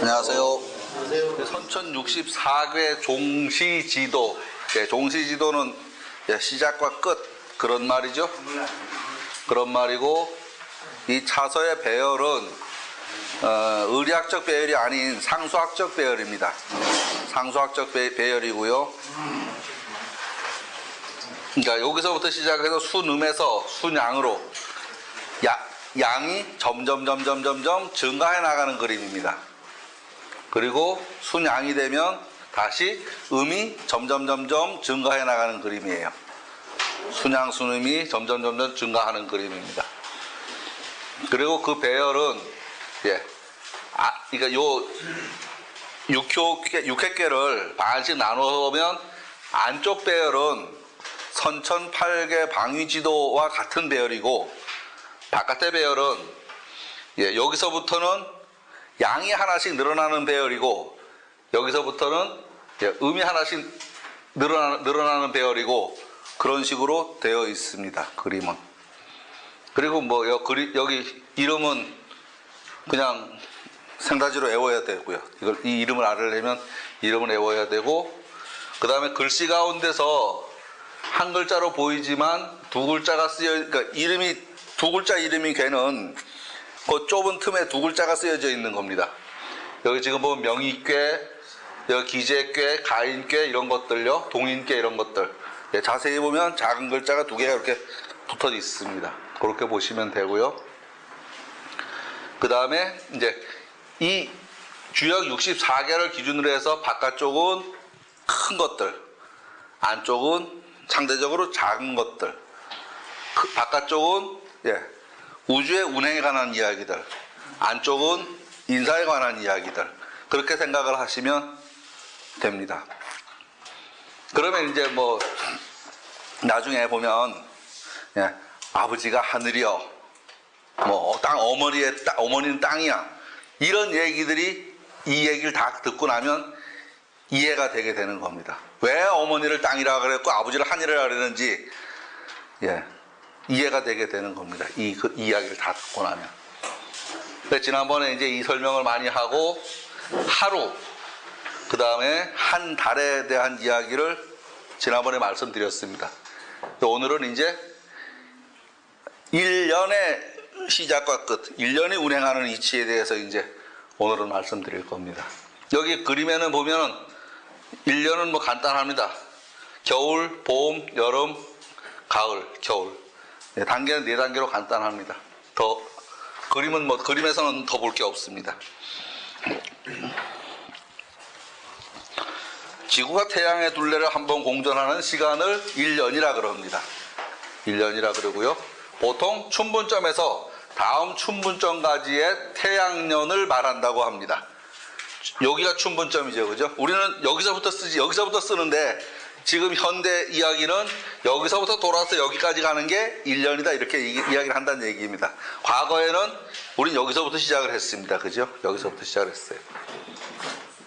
안녕하세요. 선천 64궤 종시지도. 종시지도는 시작과 끝 그런 말이죠. 그런 말이고, 이 차서의 배열은 의리학적 배열이 아닌 상수학적 배열입니다. 상수학적 배열이고요. 그러니까 여기서부터 시작해서 순음에서 순양으로 양이 점점 증가해 나가는 그림입니다. 그리고 순양이 되면 다시 음이 점점 증가해 나가는 그림이에요. 순양 순음이 점점 증가하는 그림입니다. 그리고 그 배열은 그러니까 요 6획계를 반씩 나누어 보면 안쪽 배열은 선천 8개 방위지도와 같은 배열이고, 바깥의 배열은 여기서부터는 양이 하나씩 늘어나는 배열이고, 여기서부터는 음이 하나씩 늘어나는 배열이고, 그런 식으로 되어 있습니다. 그림은. 그리고 뭐 여기 이름은 그냥 생다지로 외워야 되고요. 이 이름을 알으려면 이름을 외워야 되고, 그 다음에 글씨 가운데서 한 글자로 보이지만 두 글자가 그러니까 이름이 두 글자 이름이 걔는 그 좁은 틈에 두 글자가 쓰여져 있는 겁니다. 여기 지금 보면 명의궤, 여기 기재궤, 가인궤 이런 것들요, 동인궤 이런 것들. 자세히 보면 작은 글자가 두 개가 이렇게 붙어 있습니다. 그렇게 보시면 되고요. 그 다음에 이제 이 주역 64개를 기준으로 해서 바깥쪽은 큰 것들, 안쪽은 상대적으로 작은 것들, 바깥쪽은 우주의 운행에 관한 이야기들, 안쪽은 인사에 관한 이야기들, 그렇게 생각을 하시면 됩니다. 그러면 이제 뭐 나중에 보면 아버지가 하늘이여, 뭐 어머니는 땅이야, 이런 얘기들이, 이 얘기를 다 듣고 나면 이해가 되게 되는 겁니다. 왜 어머니를 땅이라 그랬고 아버지를 하늘이라 그랬는지 이해가 되게 되는 겁니다. 이 이야기를 다 듣고 나면. 지난번에 이제 이 설명을 많이 하고, 하루, 그 다음에 한 달에 대한 이야기를 지난번에 말씀드렸습니다. 오늘은 이제 1년의 시작과 끝, 1년이 운행하는 이치에 대해서 이제 오늘은 말씀드릴 겁니다. 여기 그림에는 보면은 1년은 뭐 간단합니다. 겨울, 봄, 여름, 가을, 겨울. 단계는 4단계로 간단합니다. 그림은 뭐, 그림에서는 더 볼 게 없습니다. 지구가 태양의 둘레를 한번 공전하는 시간을 1년이라 그럽니다. 1년이라 그러고요. 보통 춘분점에서 다음 춘분점까지의 태양년을 말한다고 합니다. 여기가 춘분점이죠, 그죠? 우리는 여기서부터 쓰는데, 지금 현대 이야기는 여기서부터 돌아서 여기까지 가는 게 1년이다, 이렇게 이야기를 한다는 얘기입니다. 과거에는 우린 여기서부터 시작을 했습니다. 그죠? 여기서부터 시작을 했어요.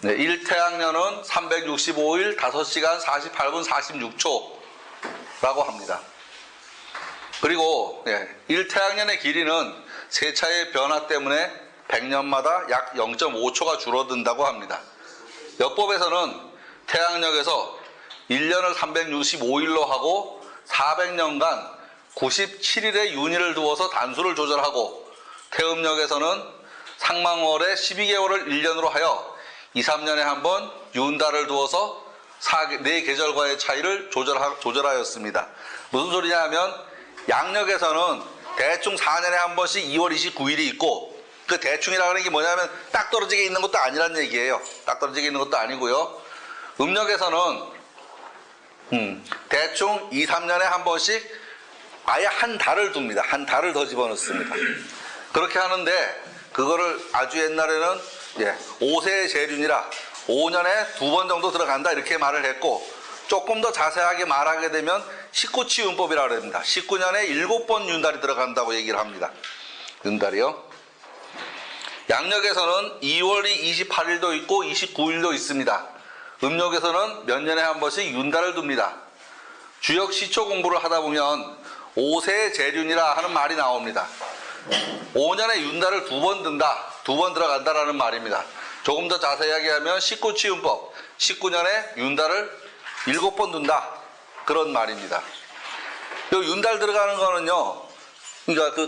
1태양년은 365일 5시간 48분 46초라고 합니다. 그리고 1태양년의 길이는 세차의 변화 때문에 100년마다 약 0.5초가 줄어든다고 합니다. 역법에서는 태양력에서 1년을 365일로 하고 400년간 97일의 윤희를 두어서 단수를 조절하고, 태음력에서는 상망월에 12개월을 1년으로 하여 2, 3년에 한 번 윤달을 두어서 4계절과의 차이를 조절하였습니다. 무슨 소리냐 하면, 양력에서는 대충 4년에 한 번씩 2월 29일이 있고, 그 대충이라고 하는 게 뭐냐면 딱 떨어지게 있는 것도 아니란 얘기예요. 딱 떨어지게 있는 것도 아니고요. 음력에서는 대충 2, 3년에 한 번씩 아예 한 달을 둡니다. 한 달을 더 집어넣습니다. 그렇게 하는데, 그거를 아주 옛날에는 5세의 재륜이라 5년에 2번 정도 들어간다, 이렇게 말을 했고, 조금 더 자세하게 말하게 되면 19치윤법이라고 합니다. 19년에 7번 윤달이 들어간다고 얘기를 합니다. 윤달이요. 양력에서는 2월이 28일도 있고 29일도 있습니다. 음력에서는 몇 년에 한 번씩 윤달을 둡니다. 주역 시초 공부를 하다 보면 5세의 재륜이라 하는 말이 나옵니다. 5년에 윤달을 2번 든다, 2번 들어간다라는 말입니다. 조금 더 자세하게 하면 19치운법, 19년에 윤달을 7번 둔다. 그런 말입니다. 요 윤달 들어가는 거는요, 그러니까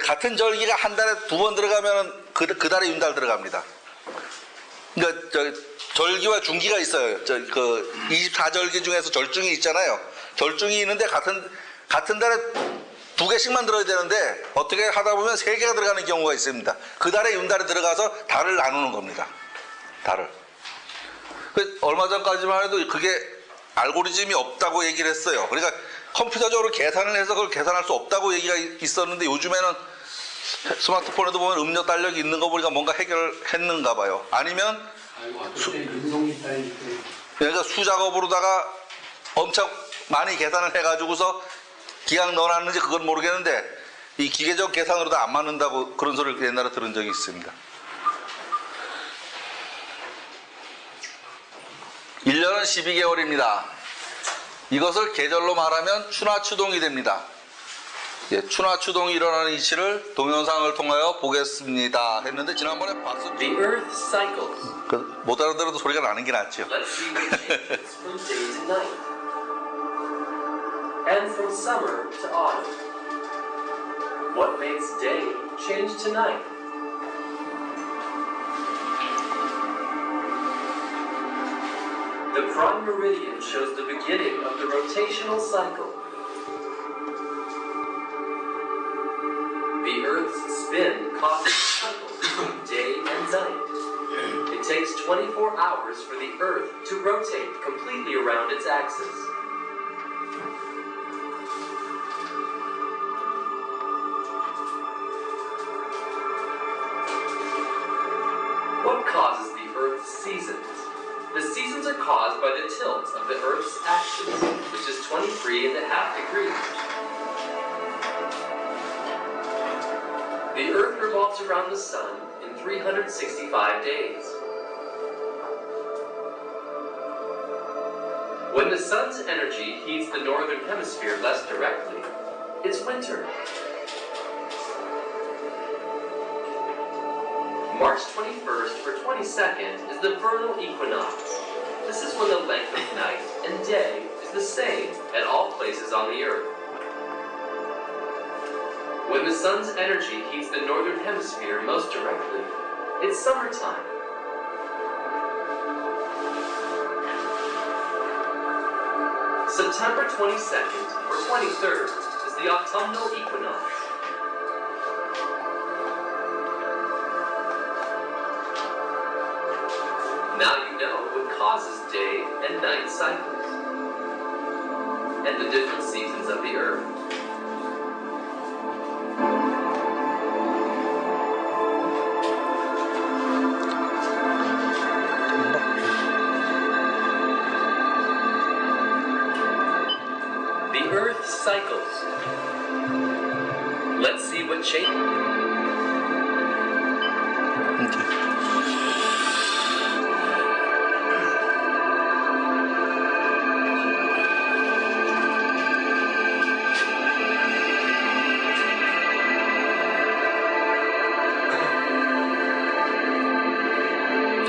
같은 절기가 한 달에 2번 들어가면 그 달에 윤달 들어갑니다. 그러니까 절기와 중기가 있어요. 24절기 중에서 절중이 있잖아요. 절중이 있는데 같은 달에 2개씩만 들어야 되는데 어떻게 하다 보면 3개가 들어가는 경우가 있습니다. 그 달에 윤달이 들어가서 달을 나누는 겁니다. 달을. 얼마 전까지만 해도 그게 알고리즘이 없다고 얘기를 했어요. 그러니까 컴퓨터적으로 계산을 해서 그걸 계산할 수 없다고 얘기가 있었는데 요즘에는 스마트폰에도 보면 음력 달력이 있는 거 보니까 뭔가 해결했는가 봐요. 아니면 그러니까 수작업으로다가 엄청 많이 계산을 해가지고서 기약 넣어놨는지 그건 모르겠는데 이 기계적 계산으로 다 안 맞는다고 그런 소리를 옛날에 들은 적이 있습니다. 1년은 12개월입니다. 이것을 계절로 말하면 추나추동이 됩니다. 예, 추나추동이 일어나는 이치를 동영상을 통하여 보겠습니다 했는데 지난번에 봤었죠. The Earth cycles. 못 알아들어도 소리가 나는 게 낫죠. Let's see what changes from day to night, and from summer to autumn. What makes day change to night? The prime meridian shows the beginning of the rotational cycle. The Earth's spin causes cycles between day and night. It takes 24 hours for the Earth to rotate completely around its axis. What causes the Earth's seasons? The seasons are caused by the tilt of the Earth's axis, which is 23.5 degrees. The Earth revolves around the Sun in 365 days. When the Sun's energy heats the northern hemisphere less directly, it's winter. March 21st or 22nd is the vernal equinox. This is when the length of night and day is the same at all places on the Earth. When the Sun's energy heats the northern hemisphere most directly, it's summertime. September 22nd or 23rd is the autumnal equinox. Now you know what causes day and night cycles and the different seasons of the Earth. The Earth cycles. Let's see what changes.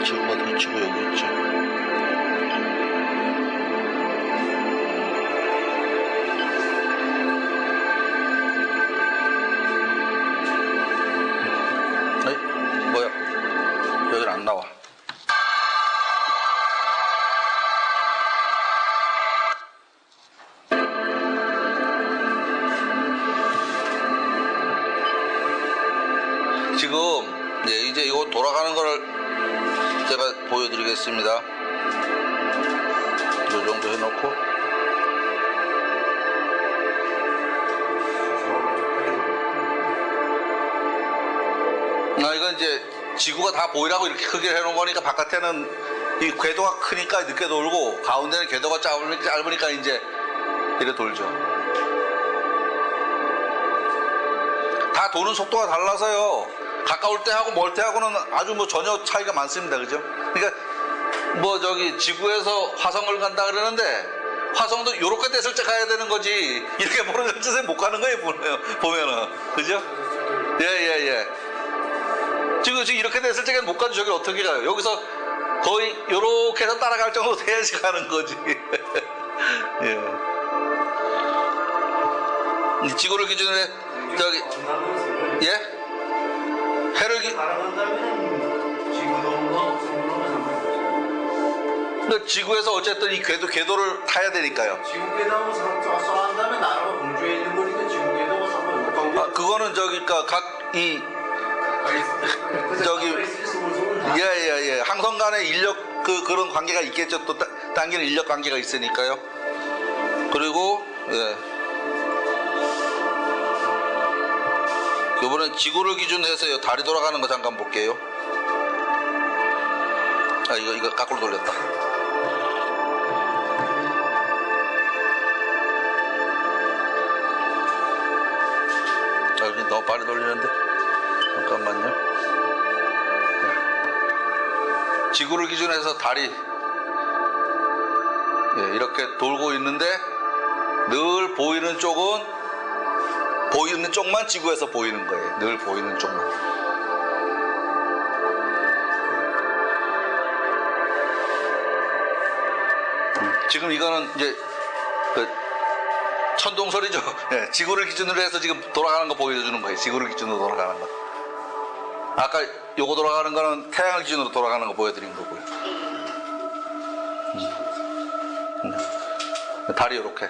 지구가 펼치고 여기 있죠. 에이, 뭐야? 여긴 안 나와. 지금 이제 이거 돌아가는 거를 제가 보여드리겠습니다. 이 정도 해놓고 이건 이제 지구가 다 보이라고 이렇게 크게 해놓은 거니까 바깥에는 이 궤도가 크니까 늦게 돌고 가운데는 궤도가 짧으니까 이제 이렇게 돌죠. 다 도는 속도가 달라서요. 가까울 때 하고 멀 때 하고는 아주 뭐 전혀 차이가 많습니다. 그죠? 그러니까 뭐 저기 지구에서 화성을 간다 그러는데 화성도 요렇게 됐을 때 가야 되는 거지 이렇게 모르는 짓에 못 가는 거예요. 보면은. 그죠? 예. 지금 이렇게 됐을 적에는 못 가죠. 저기 어떻게 가요? 여기서 거의 요렇게 해서 따라갈 정도 돼야지 가는 거지. 예. 이 지구를 기준으로 해, 저기, 예? 해를 근데 지구에서 어쨌든 이 궤도를 타야 되니까요. 지구 궤도하고 쏘한 다음에 나라가 공중에 있는 거니까 지구 궤도가 상관없고. 아, 그거는 저기, 저기, 예. 항성 간의 인력, 그런 관계가 있겠죠. 또, 당기는 인력 관계가 있으니까요. 그리고, 예. 이번엔 지구를 기준으로 해서요. 달이 돌아가는 거 잠깐 볼게요. 아, 이거 거꾸로 돌렸다. 아, 여기 너무 빨리 돌리는데. 잠깐만요. 네. 지구를 기준으로 해서 달이 예, 이렇게 돌고 있는데 늘 보이는 쪽만 지구에서 보이는 거예요. 늘 보이는 쪽만. 지금 이거는 이제 천동설이죠. 예, 지구를 기준으로 해서 지금 돌아가는 거 보여주는 거예요. 지구를 기준으로 돌아가는 거. 아까 요거 돌아가는 거는 태양을 기준으로 돌아가는 거 보여드린 거고요. 달이 요렇게.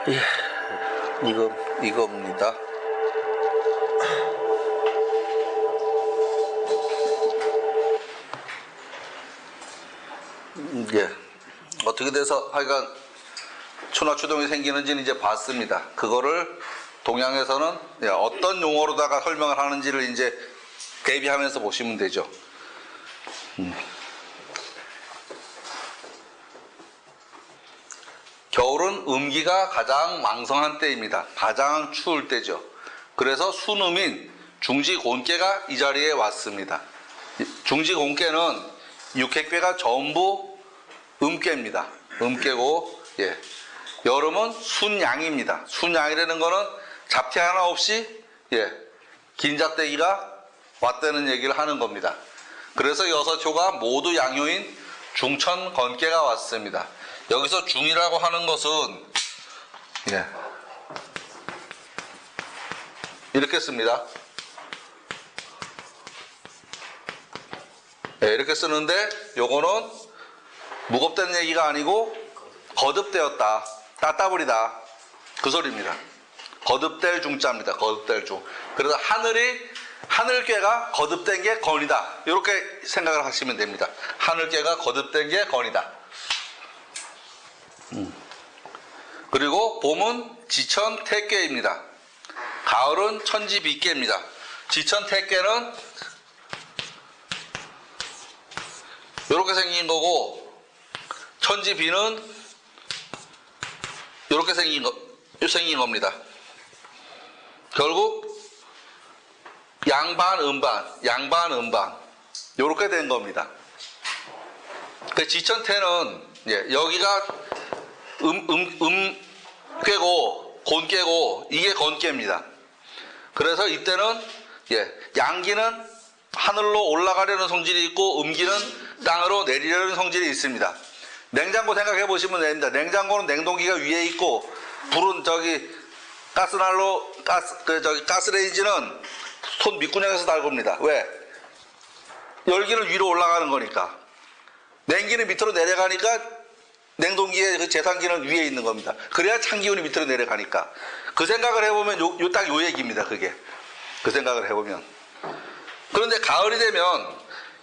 예, 이겁니다. 예, 어떻게 돼서 하여간 초나추동이 생기는지는 이제 봤습니다. 그거를 동양에서는 예, 어떤 용어로다가 설명을 하는지를 이제 대비하면서 보시면 되죠. 겨울은 음기가 가장 왕성한 때입니다. 가장 추울 때죠. 그래서 순음인 중지곤깨가 이 자리에 왔습니다. 중지곤깨는 육획괴가 전부 음깨입니다. 음깨고, 예. 여름은 순양입니다. 순양이라는 거는 잡티 하나 없이, 예. 긴잡대기가 왔다는 얘기를 하는 겁니다. 그래서 6효가 모두 양효인 중천건깨가 왔습니다. 여기서 중이라고 하는 것은 예. 이렇게 씁니다. 예, 이렇게 쓰는데 요거는 무겁다는 얘기가 아니고 거듭되었다, 따따블이다, 그 소리입니다. 거듭될 중자입니다. 거듭될 중. 그래서 하늘괴가 거듭된 게 건이다, 이렇게 생각을 하시면 됩니다. 하늘괴가 거듭된 게 건이다. 그리고 봄은 지천태괴입니다. 가을은 천지빗괴입니다. 지천태괴는 이렇게 생긴 거고, 천지비는 이렇게 생긴 겁니다. 결국 양반, 음반 이렇게 된 겁니다. 그 지천태는 예, 여기가 괴고 곤괴고 이게 건괴입니다. 그래서 이때는 예, 양기는 하늘로 올라가려는 성질이 있고 음기는 땅으로 내리려는 성질이 있습니다. 냉장고 생각해 보시면 됩니다. 냉장고는 냉동기가 위에 있고 불은 저기 가스레인지는 손 밑구녕에서 달굽니다. 왜? 열기는 위로 올라가는 거니까. 냉기는 밑으로 내려가니까 냉동기의 그 제산기는 위에 있는 겁니다. 그래야 찬기운이 밑으로 내려가니까. 그 생각을 해보면 딱 요 얘기입니다. 그게. 그 생각을 해보면. 그런데 가을이 되면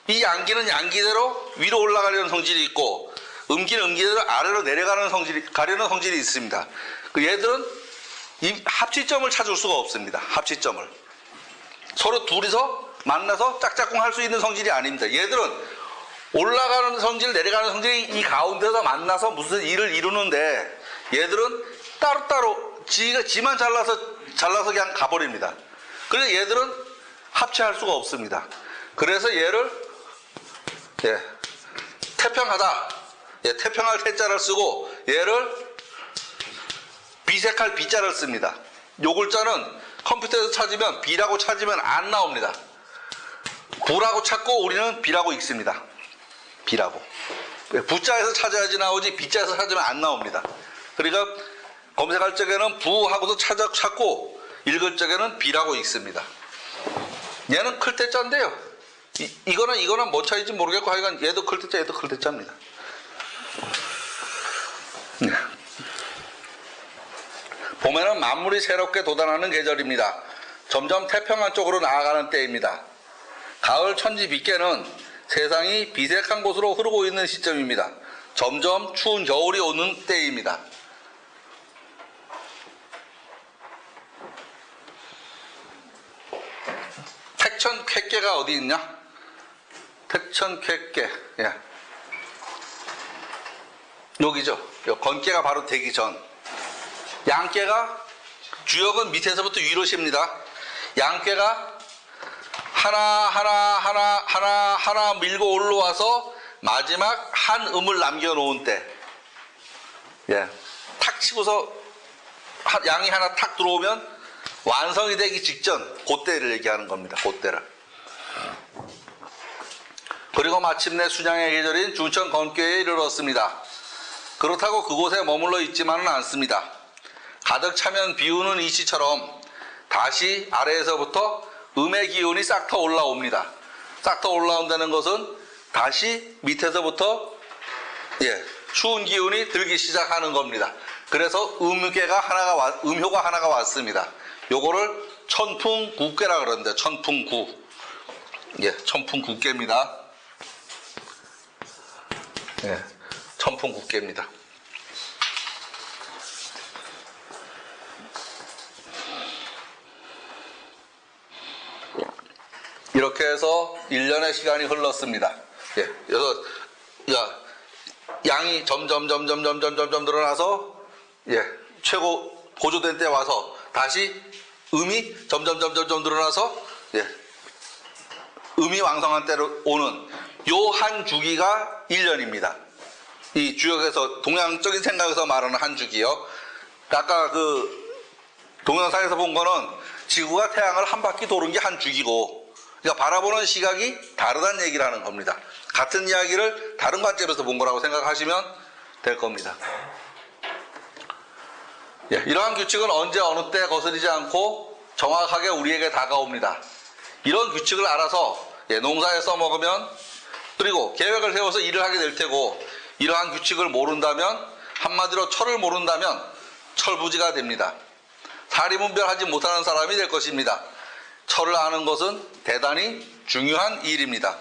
이 양기는 양기대로 위로 올라가려는 성질이 있고 음기는 음기대로 아래로 내려가는 성질이 있습니다. 그 얘들은 이 합치점을 찾을 수가 없습니다. 합치점을. 서로 둘이서 만나서 짝짝꿍 할 수 있는 성질이 아닙니다. 얘들은 올라가는 성질, 내려가는 성질이 이 가운데서 만나서 무슨 일을 이루는데 얘들은 따로따로 지만 잘라서 그냥 가버립니다. 그래서 얘들은 합체할 수가 없습니다. 그래서 얘를 예, 태평하다. 예, 태평할 태자를 쓰고 얘를 비색할 비자를 씁니다. 요 글자는 컴퓨터에서 찾으면 B라고 찾으면 안 나옵니다. 부라고 찾고 우리는 B라고 읽습니다. B라고. 부자에서 찾아야지 나오지 B자에서 찾으면 안 나옵니다. 그러니까 검색할 적에는 부하고도 찾고 읽을 적에는 B라고 읽습니다. 얘는 클 때자인데요. 이거는 뭐 차이인지 모르겠고 하여간 얘도 클 때자 얘도 클 때자입니다. 봄에는 만물이 새롭게 돋아나는 계절입니다. 점점 태평한 쪽으로 나아가는 때입니다. 가을 천지 빗개는 세상이 비색한 곳으로 흐르고 있는 시점입니다. 점점 추운 겨울이 오는 때입니다. 택천쾌계가 어디 있냐? 택천쾌계. 예. 여기죠. 건깨가 바로 되기 전. 양깨가 주역은 밑에서부터 위로 십니다. 양깨가 하나 밀고 올라와서 마지막 한 음을 남겨놓은 때. 예. 탁 치고서 양이 하나 탁 들어오면 완성이 되기 직전 그때를 얘기하는 겁니다. 그때를. 그리고 마침내 순양의 계절인 중천 건깨에 이르렀습니다. 그렇다고 그곳에 머물러 있지만은 않습니다. 가득 차면 비우는 이치처럼 다시 아래에서부터 음의 기운이 싹터 올라옵니다. 싹터 올라온다는 것은 다시 밑에서부터 추운 기운이 들기 시작하는 겁니다. 그래서 음효가 하나가 왔습니다. 요거를 천풍국계라 그러는데 천풍구. 예, 천풍국계입니다. 예, 천풍국계입니다. 이렇게 해서 1년의 시간이 흘렀습니다. 예, 그래서 양이 점점 늘어나서 최고 보조된 때 와서 다시 음이 점점 늘어나서 음이 왕성한 때로 오는 요 한 주기가 1년입니다. 이 주역에서 동양적인 생각에서 말하는 한 주기요. 아까 그 동영상에서 본 거는 지구가 태양을 한 바퀴 도는 게 한 주기고, 그러니까 바라보는 시각이 다르다는 얘기를 하는 겁니다. 같은 이야기를 다른 관점에서 본 거라고 생각하시면 될 겁니다. 이러한 규칙은 언제 어느 때 거스리지 않고 정확하게 우리에게 다가옵니다. 이런 규칙을 알아서 농사에 써먹으면, 그리고 계획을 세워서 일을 하게 될 테고, 이러한 규칙을 모른다면, 한마디로 철을 모른다면 철부지가 됩니다. 사리분별하지 못하는 사람이 될 것입니다. 철을 아는 것은 대단히 중요한 일입니다.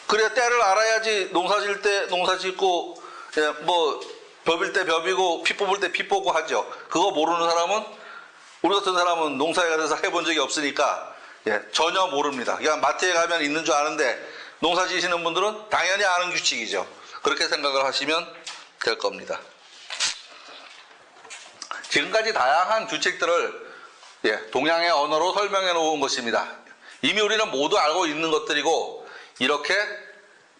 그래, 때를 알아야지 농사 질 때 농사 짓고, 벼빌 때 벼비고 피 뽑을 때 피 뽑고 하죠. 그거 모르는 사람은, 우리 같은 사람은 농사에 가서 해본 적이 없으니까 전혀 모릅니다. 그냥 마트에 가면 있는 줄 아는데, 농사 지시는 분들은 당연히 아는 규칙이죠. 그렇게 생각을 하시면 될 겁니다. 지금까지 다양한 규칙들을 동양의 언어로 설명해 놓은 것입니다. 이미 우리는 모두 알고 있는 것들이고, 이렇게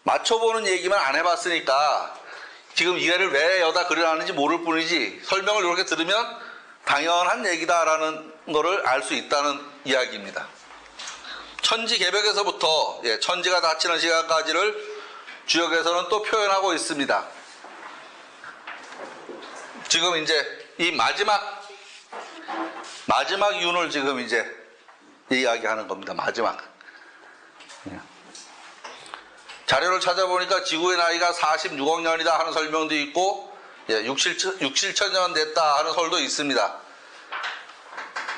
맞춰보는 얘기만 안 해봤으니까 지금 이해를 왜 여다 그려놨는지 모를 뿐이지, 설명을 이렇게 들으면 당연한 얘기다라는 거를 알 수 있다는 이야기입니다. 천지 개벽에서부터 천지가 닫히는 시간까지를 주역에서는 또 표현하고 있습니다. 지금 이제 이 마지막 윤을 지금 이제 이야기하는 겁니다. 마지막. 자료를 찾아보니까 지구의 나이가 46억 년이다 하는 설명도 있고, 6, 7천 년 됐다 하는 설도 있습니다.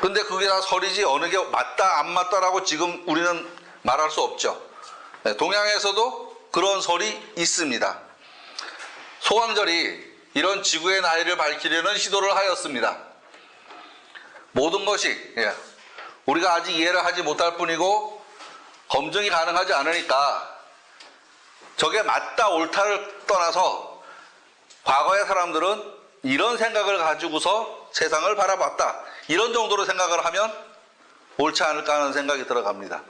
근데 그게 다 설이지 어느 게 맞다 안 맞다라고 지금 우리는 말할 수 없죠. 동양에서도 그런 설이 있습니다. 소왕절이 이런 지구의 나이를 밝히려는 시도를 하였습니다. 모든 것이 우리가 아직 이해를 하지 못할 뿐이고 검증이 가능하지 않으니까, 저게 맞다 옳다를 떠나서 과거의 사람들은 이런 생각을 가지고서 세상을 바라봤다, 이런 정도로 생각을 하면 옳지 않을까 하는 생각이 들어갑니다.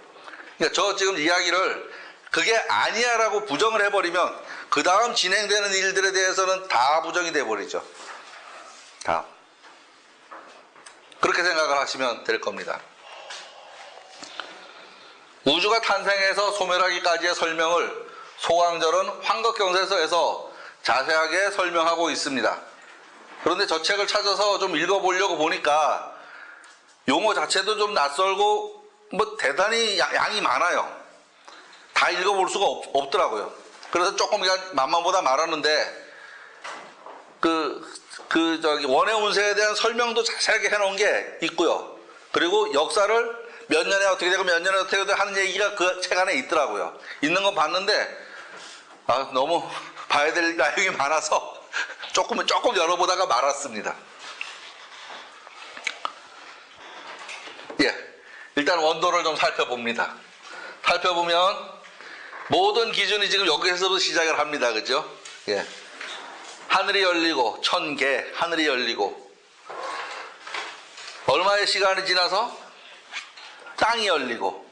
그러니까 저 지금 이야기를 그게 아니야라고 부정을 해버리면 그 다음 진행되는 일들에 대해서는 다 부정이 돼버리죠. 다. 그렇게 생각을 하시면 될 겁니다. 우주가 탄생해서 소멸하기까지의 설명을 소강절은 환극경세서에서 자세하게 설명하고 있습니다. 그런데 저 책을 찾아서 좀 읽어보려고 보니까 용어 자체도 좀 낯설고 뭐 대단히 양이 많아요. 다 읽어볼 수가 없더라고요. 그래서 조금 만만보다 말하는데 원의 운세에 대한 설명도 자세하게 해놓은 게 있고요. 그리고 역사를 몇 년에 어떻게 되고 몇 년에 어떻게 되고 하는 얘기가 그 책 안에 있더라고요. 있는 건 봤는데 너무 봐야 될 내용이 많아서 조금 열어보다가 말았습니다. 예, 일단 원도를 좀 살펴봅니다. 살펴보면 모든 기준이 지금 여기에서부터 시작을 합니다. 그죠? 예. 하늘이 열리고 천개 하늘이 열리고 얼마의 시간이 지나서 땅이 열리고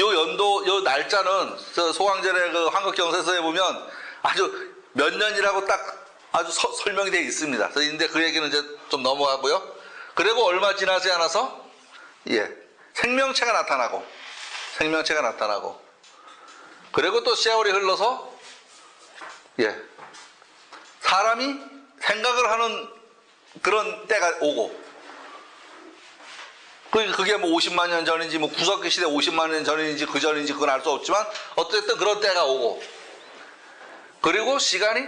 요 연도 요 날짜는 소강절의 그 환극경세서에 보면 아주 몇 년이라고 딱 아주 설명이 되어 있습니다. 근데 그 얘기는 이제 좀 넘어가고요. 그리고 얼마 지나지 않아서 생명체가 나타나고 그리고 또 세월이 흘러서 사람이 생각을 하는 그런 때가 오고 그게 뭐 50만 년 전인지 뭐 구석기 시대 50만 년 전인지 그 전인지 그건 알 수 없지만 어쨌든 그런 때가 오고 그리고 시간이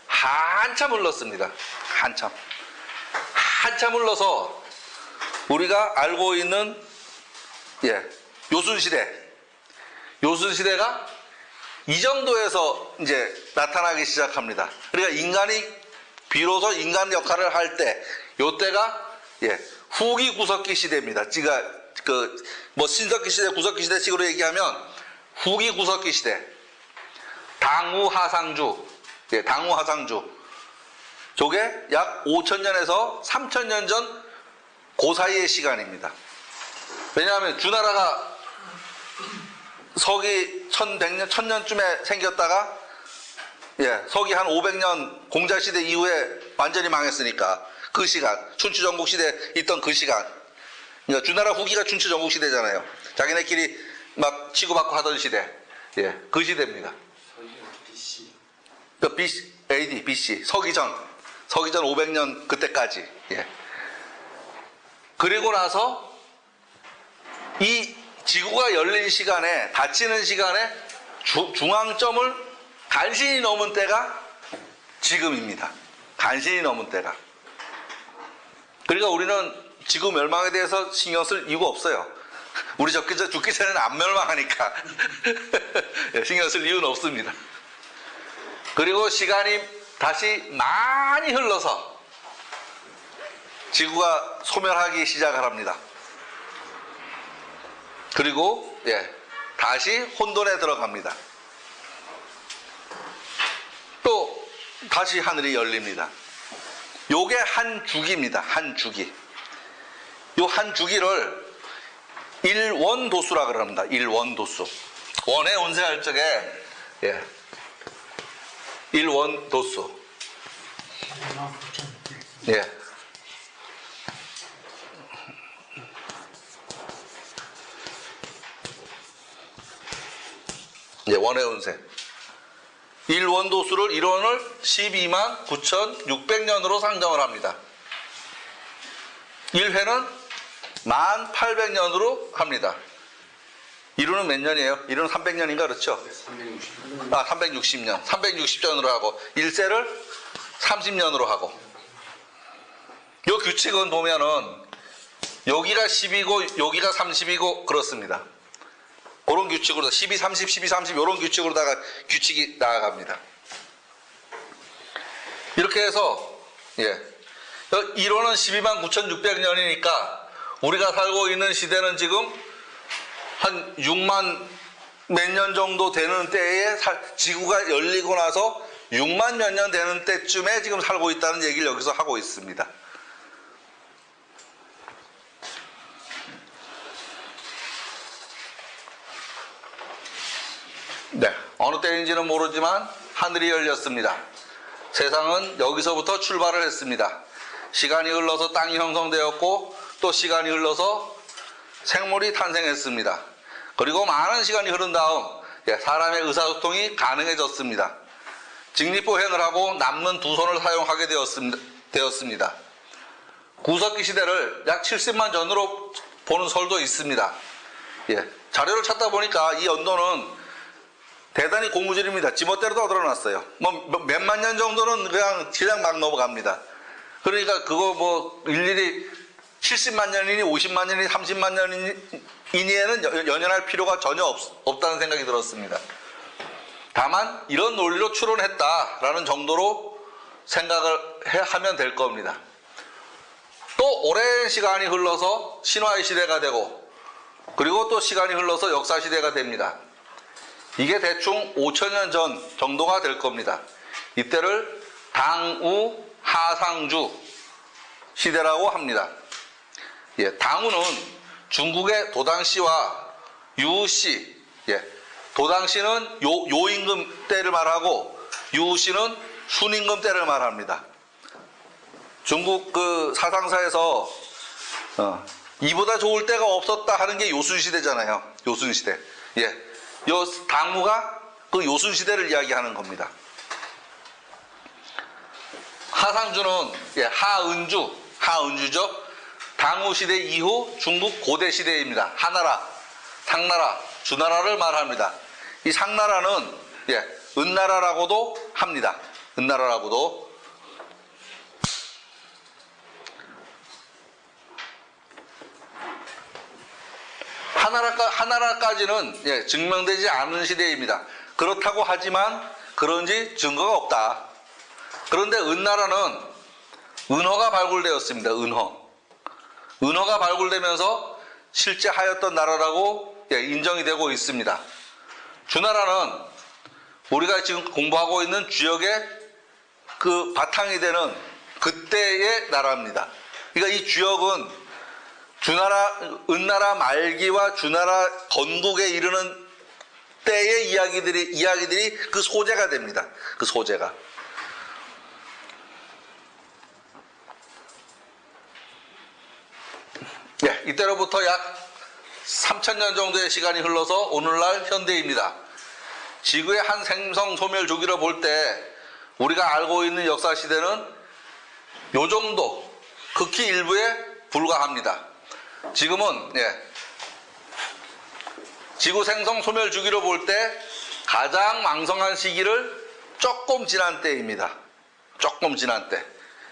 한참 흘렀습니다. 한참 흘러서 우리가 알고 있는 요순시대가 이 정도에서 이제 나타나기 시작합니다. 그러니까 인간이 비로소 인간 역할을 할 때, 요때가 후기 구석기 시대입니다. 뭐 신석기 시대, 구석기 시대 식으로 얘기하면 후기 구석기 시대, 당우하상주, 저게 약 5천년에서 3천년 전 그 사이의 시간입니다. 왜냐하면 주나라가 서기 1100년, 1000년쯤에 생겼다가 서기 한 500년 공자시대 이후에 완전히 망했으니까 그 시간, 춘추전국시대 있던 그 시간, 그러니까 주나라 후기가 춘추전국시대잖아요. 자기네끼리 막 치고받고 하던 시대, 그 시대입니다. AD, BC, 서기전 500년 그때까지. 그리고 나서 이 지구가 열린 시간에, 닫히는 시간에 중앙점을 간신히 넘은 때가 지금입니다. 간신히 넘은 때가. 그러니까 우리는 지구 멸망에 대해서 신경 쓸 이유가 없어요. 우리 죽기 전에는 안 멸망하니까 신경 쓸 이유는 없습니다. 그리고 시간이 다시 많이 흘러서 지구가 소멸하기 시작을 합니다. 그리고 다시 혼돈에 들어갑니다. 또 다시 하늘이 열립니다. 요게 한 주기입니다. 한 주기. 요 한 주기를 일원도수라 그럽니다. 일원도수. 원의 운세할 적에 일원도수. 원의 운세. 1원도수를 1원을 12만 9,600년으로 상정을 합니다. 1회는 1800년으로 합니다. 1호는 몇 년이에요? 1호는 300년인가 그렇죠? 360년. 360년. 360년으로 하고 1세를 30년으로 하고 요 규칙은 보면은 여기가 10이고 여기가 30이고 그렇습니다. 그런 규칙으로 12, 30, 12, 30 이런 규칙으로다가 규칙이 나아갑니다. 이렇게 해서 1호는 12만 9,600년이니까 우리가 살고 있는 시대는 지금 한 6만 몇 년 정도 되는 때에 지구가 열리고 나서 6만 몇 년 되는 때쯤에 지금 살고 있다는 얘기를 여기서 하고 있습니다. 네, 어느 때인지는 모르지만 하늘이 열렸습니다. 세상은 여기서부터 출발을 했습니다. 시간이 흘러서 땅이 형성되었고 또 시간이 흘러서 생물이 탄생했습니다. 그리고 많은 시간이 흐른 다음 사람의 의사소통이 가능해졌습니다. 직립보행을 하고 남는 두 손을 사용하게 되었습니다. 구석기 시대를 약 70만 전으로 보는 설도 있습니다. 자료를 찾다 보니까 이 연도는 대단히 고무줄입니다. 지멋대로 떠들어놨어요. 뭐 몇만 년 정도는 그냥 막 넘어갑니다. 그러니까 그거 일일이 70만 년이니 50만 년이니 30만 년이니에는 연연할 필요가 전혀 없다는 생각이 들었습니다. 다만 이런 논리로 추론했다라는 정도로 생각을 하면 될 겁니다. 또 오랜 시간이 흘러서 신화의 시대가 되고 그리고 또 시간이 흘러서 역사 시대가 됩니다. 이게 대충 5천년 전 정도가 될 겁니다. 이때를 당우 하상주 시대라고 합니다. 당우는 중국의 도당시와 유우시, 도당시는 요임금 때를 말하고 유우시는 순임금 때를 말합니다. 중국 그 사상사에서 이보다 좋을 때가 없었다 하는 게 요순시대잖아요. 요순시대. 요 당우가 그 요순시대를 이야기하는 겁니다. 하상주는 하은주죠. 당우시대 이후 중국 고대시대입니다. 하나라, 상나라, 주나라를 말합니다. 이 상나라는 은나라라고도 합니다. 은나라라고도. 하나라까지는 증명되지 않은 시대입니다. 그렇다고 하지만 그런지 증거가 없다. 그런데 은나라는 은허가 발굴되었습니다. 은허가 발굴되면서 실제 하였던 나라라고 인정이 되고 있습니다. 주나라는 우리가 지금 공부하고 있는 주역의 그 바탕이 되는 그때의 나라입니다. 그러니까 이 주역은 은나라 말기와 주나라 건국에 이르는 때의 이야기들이 그 소재가 됩니다. 그 소재가. 이때로부터 약 3,000년 정도의 시간이 흘러서 오늘날 현대입니다. 지구의 한 생성 소멸 주기로 볼 때 우리가 알고 있는 역사 시대는 요 정도, 극히 일부에 불과합니다. 지금은 지구 생성 소멸 주기로 볼 때 가장 왕성한 시기를 조금 지난 때입니다. 조금 지난 때.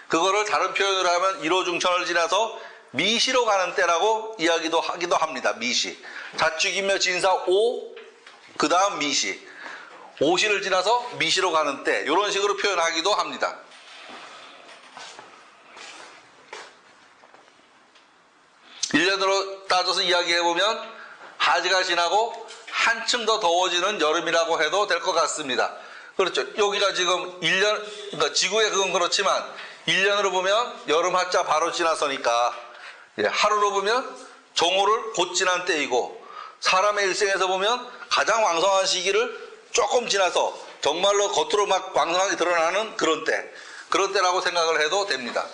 그거를 다른 표현으로 하면 1호 중천을 지나서 미시로 가는 때라고 이야기도 하기도 합니다. 미시. 자축인묘 진사 5, 그 다음 미시. 5시를 지나서 미시로 가는 때, 이런 식으로 표현하기도 합니다. 일년으로 따져서 이야기해보면 하지가 지나고 한층 더 더워지는 여름이라고 해도 될 것 같습니다. 그렇죠. 여기가 지금 1년, 그러니까 지구에 그건 그렇지만 1년으로 보면 여름 하자 바로 지나서니까 하루로 보면 정오를 곧 지난 때이고 사람의 일생에서 보면 가장 왕성한 시기를 조금 지나서 정말로 겉으로 막 왕성하게 드러나는 그런 때라고 생각을 해도 됩니다.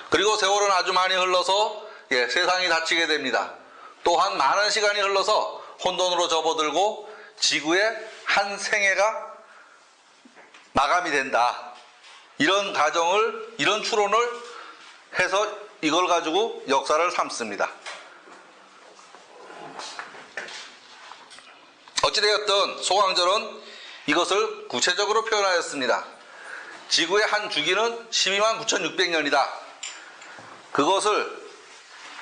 그리고 세월은 아주 많이 흘러서 세상이 닫히게 됩니다. 또한 많은 시간이 흘러서 혼돈으로 접어들고 지구의 한 생애가 마감이 된다. 이런 가정을, 이런 추론을 해서 이걸 가지고 역사를 삼습니다. 어찌되었든 소광절은 이것을 구체적으로 표현하였습니다. 지구의 한 주기는 129,600년이다. 그것을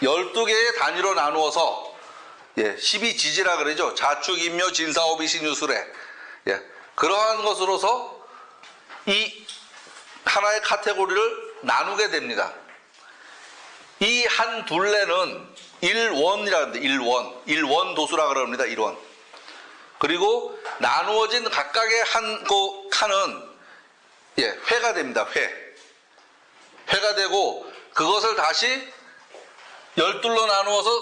12개의 단위로 나누어서 12지지라 그러죠. 자축, 인묘, 진사오비, 신유술에 그러한 것으로서 이 하나의 카테고리를 나누게 됩니다. 이 한 둘레는 일원이라 합니다. 일원 도수라 그럽니다. 일원. 그리고 나누어진 각각의 한 칸은 회가 됩니다. 회가 되고 그것을 다시 12로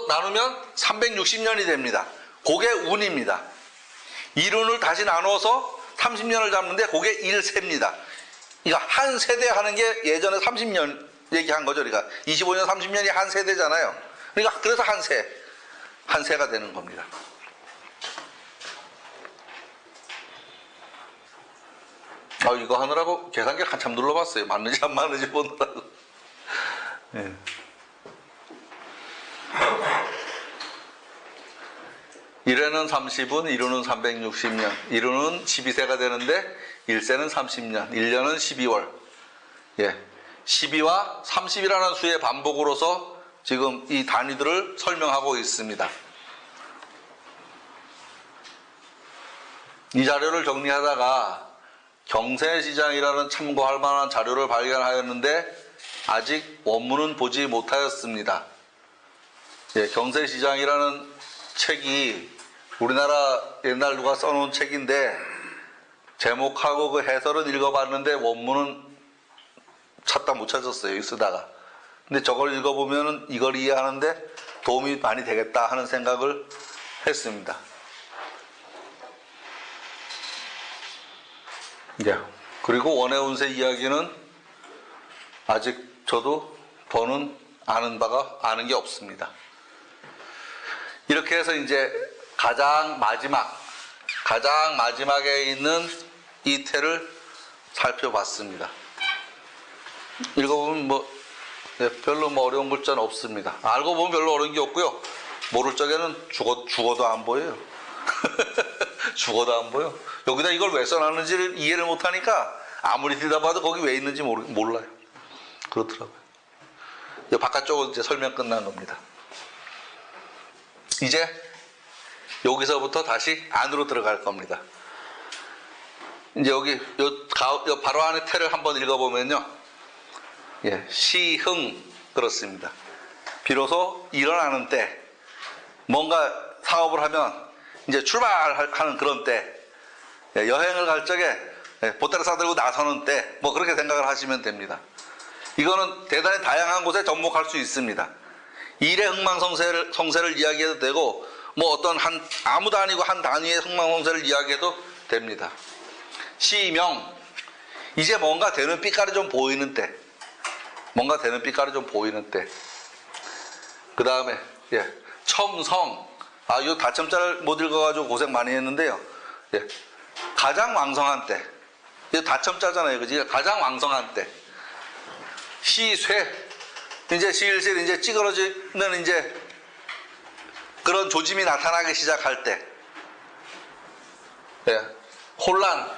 나누면 360년이 됩니다. 그게 운입니다. 1운을 다시 나눠서 30년을 잡는데 그게 1세입니다. 그러니까 한 세대 하는 게 예전에 30년 얘기한 거죠. 그러니까 25년, 30년이 한 세대잖아요. 그러니까 그래서 한 세가 되는 겁니다. 이거 하느라고 계산기 한참 눌러봤어요. 맞는지 안 맞는지 보느라고. 네. 1회는 30은 1호는 360년, 1호는 12세가 되는데 1세는 30년, 1년은 12월. 예. 12와 30이라는 수의 반복으로서 지금 이 단위들을 설명하고 있습니다. 이 자료를 정리하다가 경세시장이라는 참고할 만한 자료를 발견하였는데 아직 원문은 보지 못하였습니다. 예, 경세시장이라는 책이 우리나라 옛날 누가 써놓은 책인데 제목하고 그 해설은 읽어봤는데 원문은 찾다 못 찾았어요. 쓰다가. 근데 저걸 읽어보면 이걸 이해하는데 도움이 많이 되겠다 하는 생각을 했습니다. 예. 그리고 원해운세 이야기는 아직 저도 더는 아는 게 없습니다. 이렇게 해서 이제 가장 마지막에 있는 이 태를 살펴봤습니다. 읽어보면 별로 어려운 글자는 없습니다. 알고 보면 별로 어려운 게 없고요. 모를 적에는 죽어도 안 보여요. 죽어도 안 보여. 여기다 이걸 왜 써놨는지를 이해를 못하니까 아무리 들여다봐도 거기 왜 있는지 몰라요. 그렇더라고요. 바깥쪽은 이제 설명 끝난 겁니다. 이제 여기서부터 다시 안으로 들어갈 겁니다. 이제 여기 바로 안에 태를 한번 읽어보면요. 예, 시흥 그렇습니다. 비로소 일어나는 때, 뭔가 사업을 하면 이제 출발하는 그런 때, 예, 여행을 갈 적에 보따리 싸들고 나서는 때, 그렇게 생각을 하시면 됩니다. 이거는 대단히 다양한 곳에 접목할 수 있습니다. 일의 흥망성쇠를 이야기해도 되고, 어떤 아무도 아니고 한 단위의 흥망성쇠를 이야기해도 됩니다. 시명, 이제 뭔가 되는 빛깔이 좀 보이는 때, 그 다음에, 예, 첨성, 이 다첨자를 못 읽어가지고 고생 많이 했는데요. 예, 가장 왕성한 때, 이거 다첨자잖아요, 그지? 가장 왕성한 때. 시쇠, 이제 슬슬 이제 찌그러지는 이제 그런 조짐이 나타나기 시작할 때. 예, 혼란,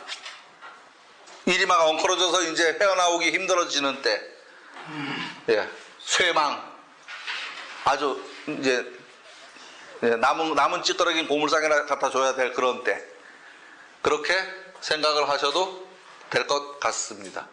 일이 막 엉클어져서 이제 헤어나오기 힘들어지는 때. 예, 쇠망, 아주 이제 남은 찌끄러긴 고물상에나 갖다 줘야 될 그런 때. 그렇게 생각을 하셔도 될 것 같습니다.